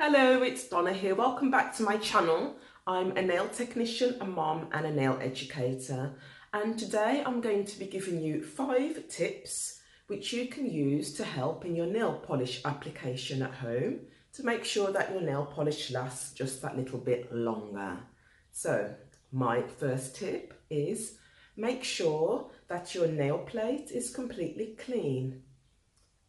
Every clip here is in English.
Hello, it's Donna here. Welcome back to my channel. I'm a nail technician, a mom and a nail educator. And today I'm going to be giving you 5 tips which you can use to help in your nail polish application at home to make sure that your nail polish lasts just that little bit longer. So my first tip is make sure that your nail plate is completely clean.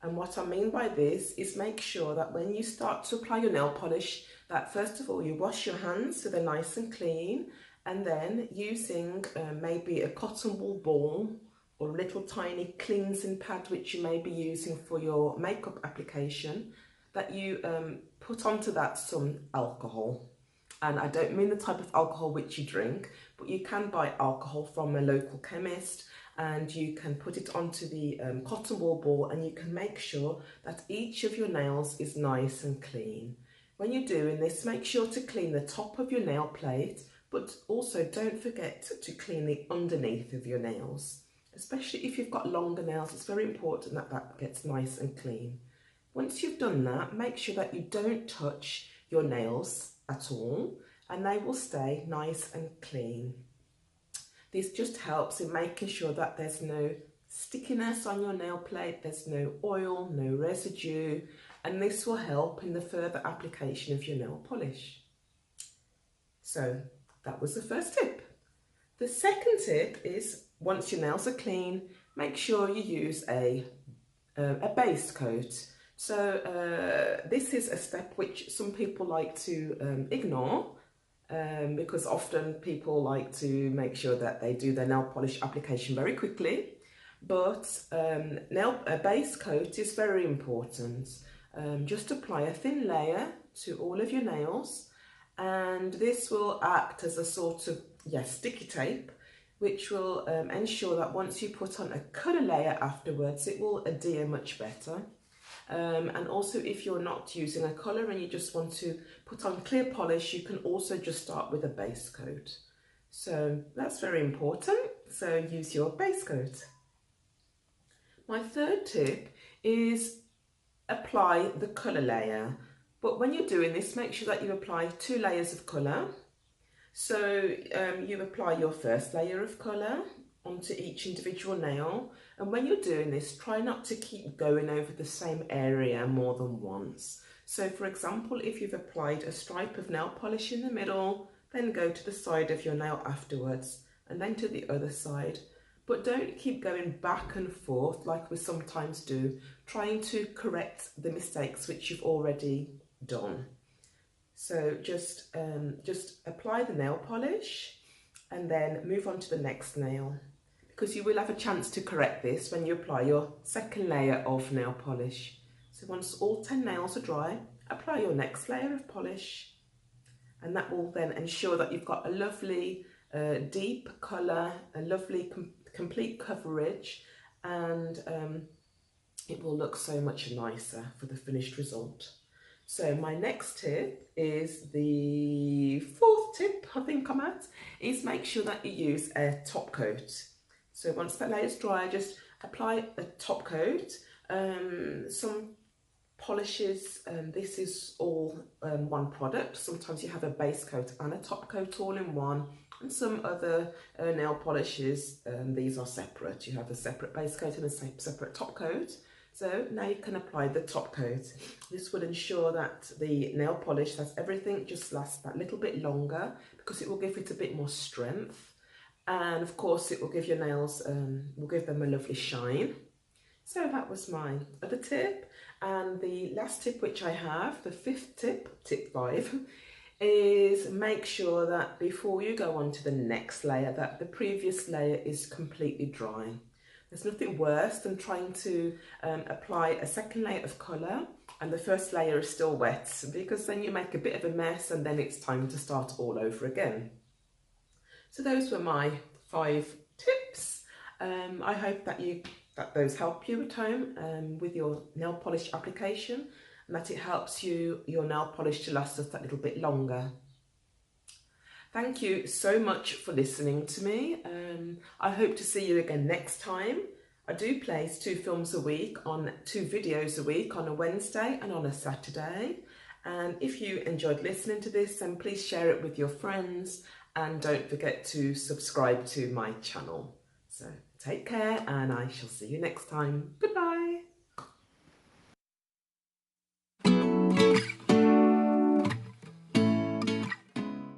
And what I mean by this is make sure that when you start to apply your nail polish, that first of all you wash your hands so they're nice and clean, and then using maybe a cotton wool ball or a little tiny cleansing pad which you may be using for your makeup application, that you put onto that some alcohol. And I don't mean the type of alcohol which you drink, but you can buy alcohol from a local chemist and you can put it onto the cotton wool ball, and you can make sure that each of your nails is nice and clean. When you're doing this, make sure to clean the top of your nail plate, but also don't forget to clean the underneath of your nails. Especially if you've got longer nails, it's very important that that gets nice and clean. Once you've done that, make sure that you don't touch your nails at all, and they will stay nice and clean. This just helps in making sure that there's no stickiness on your nail plate, there's no oil, no residue, and this will help in the further application of your nail polish. So that was the first tip. The second tip is, once your nails are clean, make sure you use a base coat. So this is a step which some people like to ignore, because often people like to make sure that they do their nail polish application very quickly, but a base coat is very important. Just apply a thin layer to all of your nails, and this will act as a sort of sticky tape, which will ensure that once you put on a colour layer afterwards, it will adhere much better. And also, if you're not using a colour and you just want to put on clear polish, you can also just start with a base coat. So that's very important. So use your base coat. My third tip is apply the colour layer. But when you're doing this, make sure that you apply 2 layers of colour. So you apply your first layer of colour onto each individual nail, and when you're doing this, try not to keep going over the same area more than once. So for example, if you've applied a stripe of nail polish in the middle, then go to the side of your nail afterwards and then to the other side, but don't keep going back and forth like we sometimes do, trying to correct the mistakes which you've already done. So just apply the nail polish and then move on to the next nail, because you will have a chance to correct this when you apply your second layer of nail polish. So once all 10 nails are dry, apply your next layer of polish, and that will then ensure that you've got a lovely deep colour, a lovely complete coverage, and it will look so much nicer for the finished result. So my next tip is the 4th tip, I think I'm at, is make sure that you use a top coat. So once that layer is dry, just apply a top coat. Some polishes, this is all one product. Sometimes you have a base coat and a top coat all in one, and some other nail polishes, these are separate. You have a separate base coat and a separate top coat. So now you can apply the top coat. This will ensure that the nail polish, that everything just lasts that little bit longer, because it will give it a bit more strength. And of course it will give your nails, will give them a lovely shine. So that was my other tip. And the last tip which I have, the 5th tip, tip 5, is make sure that before you go on to the next layer, that the previous layer is completely dry. There's nothing worse than trying to apply a second layer of colour and the first layer is still wet, because then you make a bit of a mess and then it's time to start all over again. So those were my 5 tips. I hope that those help you at home with your nail polish application, and that it helps your nail polish to last just that little bit longer. Thank you so much for listening to me. I hope to see you again next time. I do place 2 films a week, on 2 videos a week, on a Wednesday and on a Saturday. And if you enjoyed listening to this, then please share it with your friends and don't forget to subscribe to my channel. So take care and I shall see you next time. Goodbye.